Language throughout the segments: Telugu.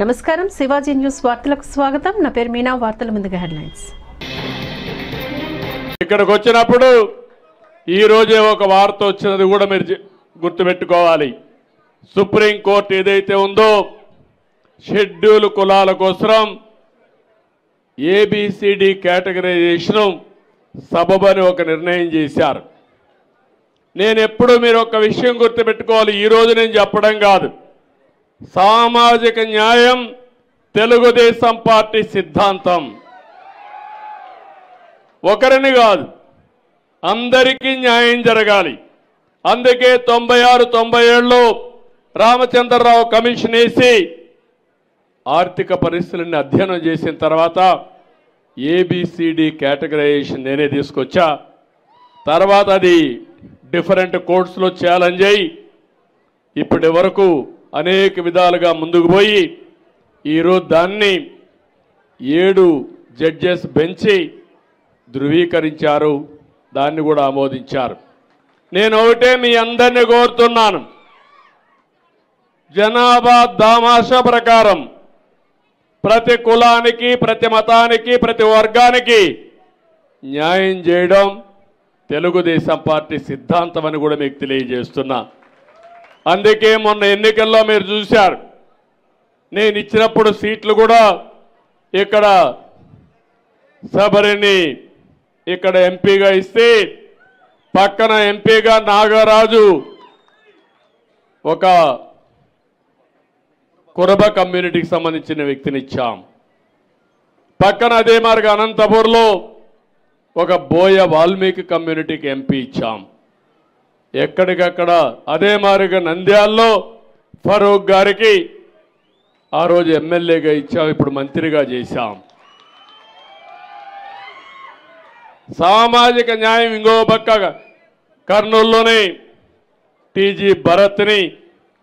నమస్కారం, శివాజీ న్యూస్ వార్తలకు స్వాగతం. నా పేరు మీనా. వార్తల ముందుగా హెడ్లైన్స్. ఇక్కడికి వచ్చినప్పుడు ఈ రోజే ఒక వార్త వచ్చినది కూడా మీరు గుర్తుపెట్టుకోవాలి. సుప్రీం కోర్టు ఏదైతే ఉందో షెడ్యూల్ కులాల కోసం ఏబిసిడి కేటగరైజేషన్ సబబని ఒక నిర్ణయం చేశారు. నేను ఎప్పుడు మీరు ఒక విషయం గుర్తుపెట్టుకోవాలి. ఈరోజు నేను చెప్పడం కాదు, సామాజిక న్యాయం తెలుగుదేశం పార్టీ సిద్ధాంతం. ఒకరిని కాదు, అందరికీ న్యాయం జరగాలి. అందుకే 96, 97లో రామచంద్రరావు కమిషన్ వేసి ఆర్థిక పరిస్థితులను అధ్యయనం చేసిన తర్వాత ఏబిసిడి కేటగరైజేషన్ నేనే తీసుకొచ్చా. తర్వాత అది డిఫరెంట్ కోర్ట్స్లో ఛాలెంజ్ అయ్యి ఇప్పటి వరకు అనేక విధాలుగా ముందుకు పోయి ఈరోజు దాన్ని 7 జడ్జెస్ బెంచి ధృవీకరించారు, దాన్ని కూడా ఆమోదించారు. నేను ఒకటే మీ అందరినీ కోరుతున్నాను, జనాభా దామాషా ప్రకారం ప్రతి కులానికి, ప్రతి మతానికి, ప్రతి వర్గానికి న్యాయం చేయడం తెలుగుదేశం పార్టీ సిద్ధాంతం అని కూడా మీకు తెలియజేస్తున్నా. అందుకే మొన్న ఎన్నికల్లో మీరు చూశారు, నేను ఇచ్చినప్పుడు సీట్లు కూడా ఇక్కడ శబరిని ఇక్కడ ఎంపీగా ఇస్తే పక్కన ఎంపీగా నాగరాజు ఒక కురబ కమ్యూనిటీకి సంబంధించిన వ్యక్తిని ఇచ్చాం. పక్కన అదే మార్గ అనంతపూర్లో ఒక బోయ వాల్మీకి కమ్యూనిటీకి ఎంపీ ఇచ్చాం. ఎక్కడికక్కడ అదే మారిగా నంద్యాల్లో ఫరూక్ గారికి ఆ రోజు ఎమ్మెల్యేగా ఇచ్చాం, ఇప్పుడు మంత్రిగా చేశాం. సామాజిక న్యాయం ఇంకో పక్క కర్నూలులోనే టీజీ భరత్ని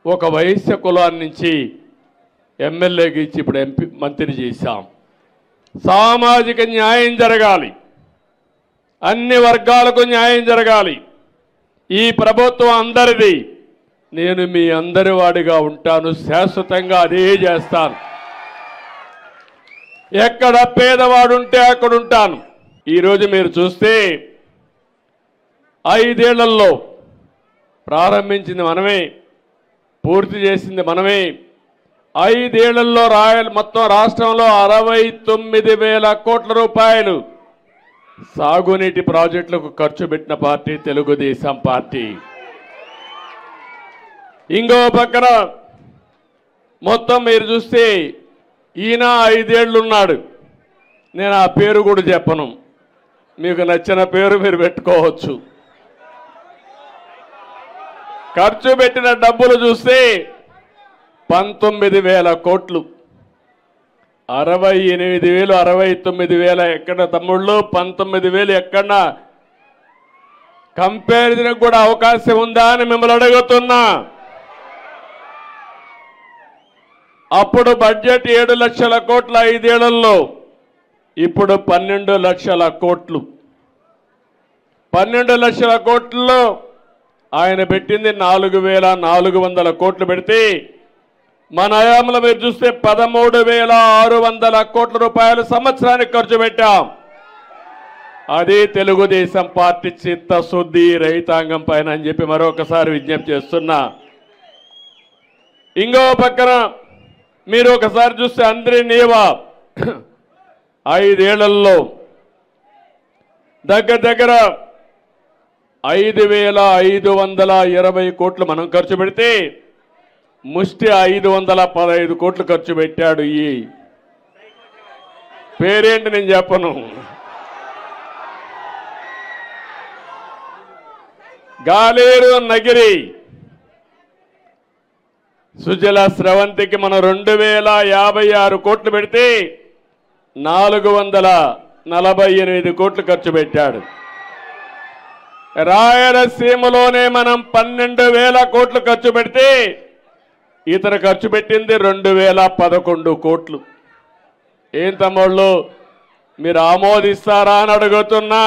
ఒక వైశ్య కులాన్ని నుంచి ఎమ్మెల్యేకి ఇచ్చి ఇప్పుడు ఎంపీ మంత్రి చేశాం. సామాజిక న్యాయం జరగాలి, అన్ని వర్గాలకు న్యాయం జరగాలి. ఈ ప్రభుత్వం అందరిది, నేను మీ అందరి వాడిగా ఉంటాను, శాశ్వతంగా అదే చేస్తాను. ఎక్కడ పేదవాడు ఉంటే అక్కడ ఉంటాను. ఈరోజు మీరు చూస్తే 5 ఏళ్లలో ప్రారంభించింది మనమే, పూర్తి చేసింది మనమే. 5 ఏళ్లలో మొత్తం రాష్ట్రంలో 69,000 కోట్ల రూపాయలు సాగునీటి ప్రాజెక్టులకు ఖర్చు పెట్టిన పార్టీ తెలుగుదేశం పార్టీ. ఇంకో పక్కన మొత్తం మీరు చూస్తే ఈయన 5 ఏళ్ళు ఉన్నాడు. నేను ఆ పేరు కూడా చెప్పను, మీకు నచ్చిన పేరు మీరు పెట్టుకోవచ్చు. ఖర్చు పెట్టిన డబ్బులు చూస్తే 19,000 కోట్లు. 68,000, 69,000 ఎక్కడ తమ్ముళ్ళు, 19,000 ఎక్కడ కంపారిజన్ కూడా అవకాశం ఉందా అని మిమ్మల్ని అడుగుతున్నా. అప్పుడు బడ్జెట్ 7 లక్షల కోట్ల 5 ఏళ్లలో, ఇప్పుడు 12 లక్షల కోట్లు. 12 లక్షల కోట్లలో ఆయన పెట్టింది 4,400 కోట్లు పెడితే మన హయాంలో మీరు చూస్తే 13,600 కోట్ల రూపాయలు సంవత్సరానికి ఖర్చు పెట్టాం. అది తెలుగుదేశం పార్టీ చిత్తశుద్ధి రైతాంగం పైన అని చెప్పి మరొకసారి విజ్ఞప్తి చేస్తున్నా. ఇంకో పక్కన మీరు ఒకసారి చూస్తే అందరి నీవా 5 ఏళ్లలో దగ్గర 5,520 కోట్లు మనం ఖర్చు పెడితే ముష్టి 515 కోట్లు ఖర్చు పెట్టాడు. ఈ పేరేంటి నేను చెప్పను. గాలేరు నగిరి సుజల స్రవంతికి మనం 2,056 కోట్లు పెడితే 448 కోట్లు ఖర్చు పెట్టాడు. రాయలసీమలోనే మనం 12,000 కోట్లు ఖర్చు పెడితే ఇతర ఖర్చు పెట్టింది 2,011 కోట్లు. ఏం తమ్ముళ్ళు మీరు ఆమోదిస్తారా అని అడుగుతున్నా.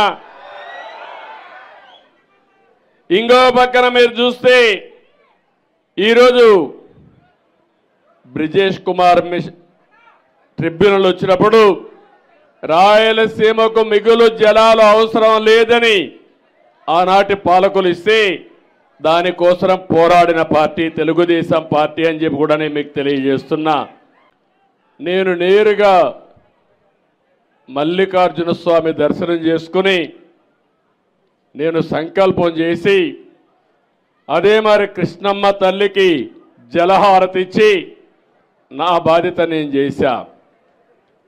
ఇంకో పక్కన మీరు చూస్తే ఈరోజు బ్రిజేష్ కుమార్ ట్రిబ్యునల్ వచ్చినప్పుడు రాయలసీమకు మిగులు జలాలు అవసరం లేదని ఆనాటి పాలకులు ఇస్తే దానికోసం పోరాడిన పార్టీ తెలుగుదేశం పార్టీ అని చెప్పి కూడా నేను మీకు తెలియజేస్తున్నా. నేను నేరుగా మల్లికార్జున స్వామి దర్శనం చేసుకుని నేను సంకల్పం చేసి అదే మరి కృష్ణమ్మ తల్లికి జలహారతి ఇచ్చి నా బాధ్యత నేను చేశా.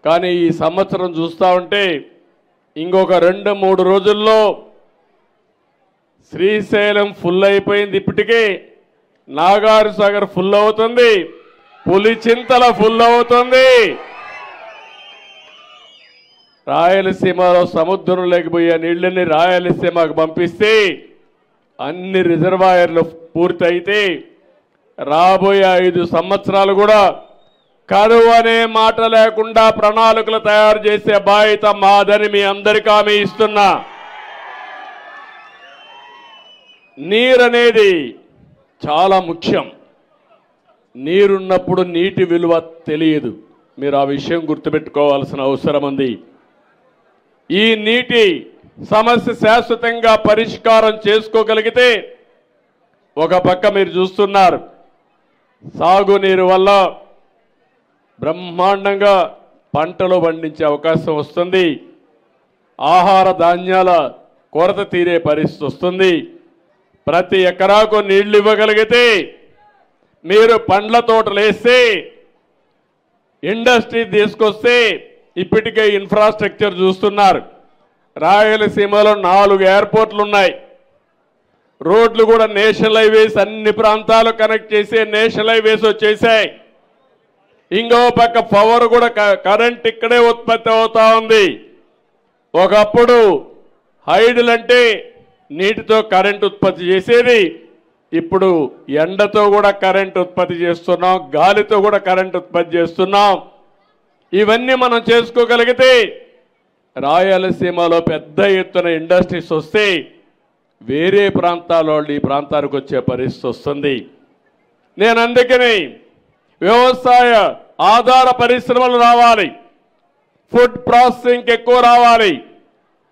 కానీ ఈ సంవత్సరం చూస్తూ ఉంటే ఇంకొక 2-3 రోజుల్లో శ్రీశైలం ఫుల్ అయిపోయింది. ఇప్పటికే నాగార్ సాగర్ ఫుల్ అవుతుంది, పులిచింతల ఫుల్ అవుతుంది. రాయలసీమలో సముద్రం లేకపోయే నీళ్ళని రాయలసీమకు పంపిస్తే అన్ని రిజర్వాయర్లు పూర్తయితే రాబోయే 5 సంవత్సరాలు కూడా కరువు అనే మాట లేకుండా ప్రణాళికలు తయారు చేసే బాధ్యత మాదని మీ అందరికీ హామీ ఇస్తున్నా. నీరనేది చాలా ముఖ్యం. నీరున్నప్పుడు నీటి విలువ తెలియదు. మీరు ఆ విషయం గుర్తుపెట్టుకోవాల్సిన అవసరం ఉంది. ఈ నీటి సమస్య శాశ్వతంగా పరిష్కారం చేసుకోగలిగితే ఒక పక్క మీరు చూస్తున్నారు సాగునీరు వల్ల బ్రహ్మాండంగా పంటలు పండించే అవకాశం వస్తుంది, ఆహార ధాన్యాల కొరత తీరే పరిస్థితి వస్తుంది. ప్రతి ఎకరాకు నీళ్లు ఇవ్వగలిగితే మీరు పండ్ల తోటలు వేస్తే ఇండస్ట్రీ తీసుకొస్తే ఇప్పటికే ఇన్ఫ్రాస్ట్రక్చర్ చూస్తున్నారు. రాయలసీమలో 4 ఎయిర్పోర్ట్లు ఉన్నాయి, రోడ్లు కూడా నేషనల్ హైవేస్ అన్ని ప్రాంతాలు కనెక్ట్ చేసే నేషనల్ హైవేస్ వచ్చేసాయి. ఇంకో పక్క పవర్ కూడా కరెంట్ ఇక్కడే ఉత్పత్తి అవుతా ఉంది. ఒకప్పుడు హైడల్ అంటే నీటితో కరెంట్ ఉత్పత్తి చేసేది, ఇప్పుడు ఎండతో కూడా కరెంట్ ఉత్పత్తి చేస్తున్నాం, గాలితో కూడా కరెంట్ ఉత్పత్తి చేస్తున్నాం. ఇవన్నీ మనం చేసుకోగలిగితే రాయలసీమలో పెద్ద ఎత్తున ఇండస్ట్రీస్ వస్తే వేరే ప్రాంతాల వాళ్ళు ఈ ప్రాంతానికి వచ్చే పరిస్థితి వస్తుంది. నేను అందుకని వ్యవసాయ ఆధార పరిశ్రమలు రావాలి, ఫుడ్ ప్రాసెసింగ్ ఎక్కువ రావాలి,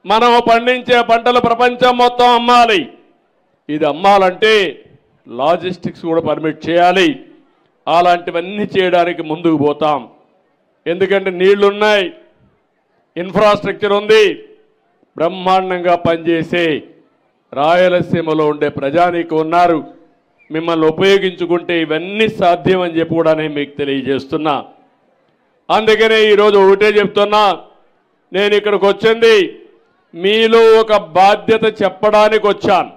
మనం పండించే పంటలు ప్రపంచం మొత్తం అమ్మాలి. ఇది అమ్మాలంటే లాజిస్టిక్స్ కూడా పర్మిట్ చేయాలి. అలాంటివన్నీ చేయడానికి ముందుకు పోతాం. ఎందుకంటే నీళ్లున్నాయి, ఇన్ఫ్రాస్ట్రక్చర్ ఉంది, బ్రహ్మాండంగా పనిచేసే రాయలసీమలో ఉండే ప్రజానీకం ఉన్నారు. మిమ్మల్ని ఉపయోగించుకుంటే ఇవన్నీ సాధ్యమని చెప్పి కూడా నేను మీకు తెలియజేస్తున్నా. అందుకనే ఈరోజు ఒకటే చెప్తున్నా, నేను ఇక్కడికి వచ్చింది మీలో ఒక బాధ్యత చెప్పడానికి వచ్చాను.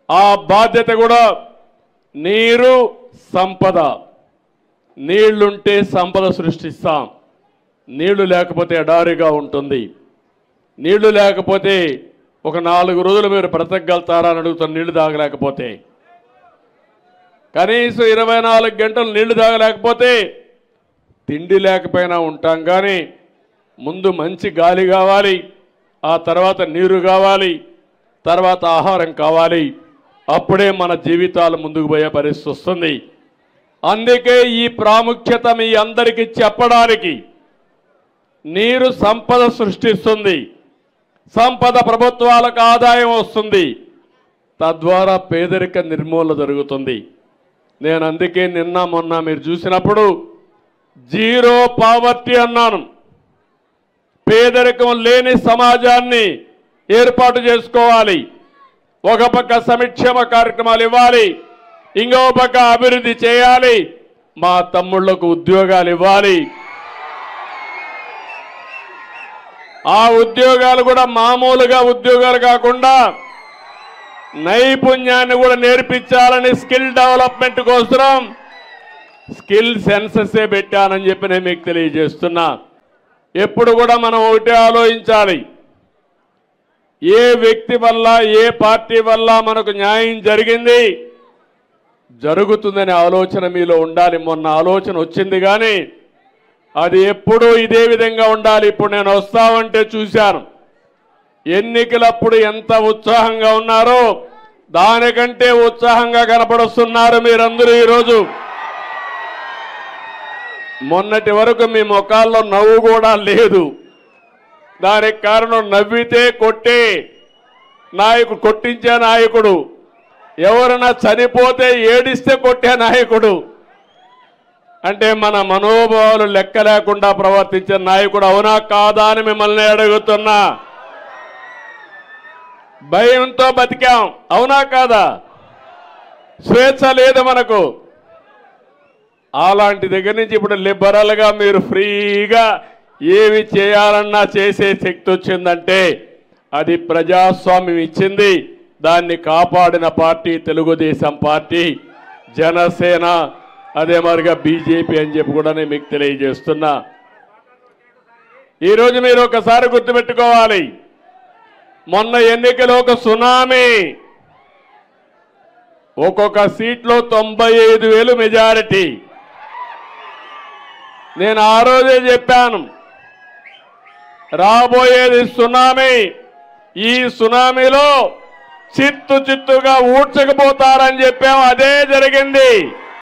ఆ బాధ్యత కూడా నీరు సంపద. నీళ్లుంటే సంపద సృష్టిస్తాం, నీళ్లు లేకపోతే ఎడారిగా ఉంటుంది. నీళ్లు లేకపోతే ఒక 4 రోజులు మీరు బ్రతకగలుగుతారా అని అడుగుతాను. నీళ్లు తాగలేకపోతే కనీసం 24 గంటలు నీళ్లు తాగలేకపోతే తిండి లేకపోయినా ఉంటాం. కానీ ముందు మంచి గాలి కావాలి, ఆ తర్వాత నీరు కావాలి, తర్వాత ఆహారం కావాలి. అప్పుడే మన జీవితాలు ముందుకు పోయే పరిస్థితి వస్తుంది. అందుకే ఈ ప్రాముఖ్యత మీ అందరికీ చెప్పడానికి. నీరు సంపద సృష్టిస్తుంది, సంపద ప్రభుత్వాలకు ఆదాయం వస్తుంది, తద్వారా పేదరిక నిర్మూలన జరుగుతుంది. నేను అందుకే నిన్న మొన్న మీరు చూసినప్పుడు జీరో పావర్టీ అన్నాను. పేదరికం లేని సమాజాన్ని ఏర్పాటు చేసుకోవాలి. ఒక పక్క సంక్షేమ కార్యక్రమాలు ఇవ్వాలి, ఇంకో పక్క అభివృద్ధి చేయాలి, మా తమ్ముళ్లకు ఉద్యోగాలు ఇవ్వాలి. ఆ ఉద్యోగాలు కూడా మామూలుగా ఉద్యోగాలు కాకుండా నైపుణ్యాన్ని కూడా నేర్పించాలని స్కిల్ డెవలప్మెంట్ కోసం స్కిల్ సెన్సెసే పెట్టానని చెప్పి నేను మీకు తెలియజేస్తున్నా. ఎప్పుడు కూడా మనం ఒకటే ఆలోచించాలి, ఏ వ్యక్తి వల్ల ఏ పార్టీ వల్ల మనకు న్యాయం జరిగింది జరుగుతుందనే ఆలోచన మీలో ఉండాలి. మొన్న ఆలోచన వచ్చింది కానీ అది ఎప్పుడూ ఇదే విధంగా ఉండాలి. ఇప్పుడు నేను వస్తామంటే చూశాను, ఎన్నికలప్పుడు ఎంత ఉత్సాహంగా ఉన్నారో దానికంటే ఉత్సాహంగా కనపడుస్తున్నారు మీరందరూ. ఈరోజు మొన్నటి వరకు మీ ముఖాల్లో నవ్వు కూడా లేదు. దానికి కారణం నవ్వితే కొట్టే నాయకుడు, కొట్టించే నాయకుడు, ఎవరైనా చనిపోతే ఏడిస్తే కొట్టే నాయకుడు, అంటే మన మనోభావాలు లెక్క లేకుండా ప్రవర్తించే నాయకుడు. అవునా కాదా అని మిమ్మల్ని అడుగుతున్నా. భయంతో బతికాం, అవునా కాదా? స్వేచ్ఛ లేదు మనకు. అలాంటి దగ్గర నుంచి ఇప్పుడు లిబరల్గా మీరు ఫ్రీగా ఏమి చేయాలన్నా చేసే శక్తి వచ్చిందంటే అది ప్రజాస్వామ్యం ఇచ్చింది. దాన్ని కాపాడిన పార్టీ తెలుగుదేశం పార్టీ, జనసేన, అదే మరిగా బీజేపీ అని చెప్పి కూడా నేను మీకు తెలియజేస్తున్నా. ఈరోజు మీరు ఒకసారి గుర్తుపెట్టుకోవాలి, మొన్న ఎన్నికలో ఒక సునామీ, ఒక్కొక్క సీట్లో 95,000 మెజారిటీ. నేను ఆ రోజే చెప్పాను, రాబోయేది సునామీ. ఈ సునామీలో చిత్తుగా ఊడ్చకపోతారని చెప్పాము. అదే జరిగింది.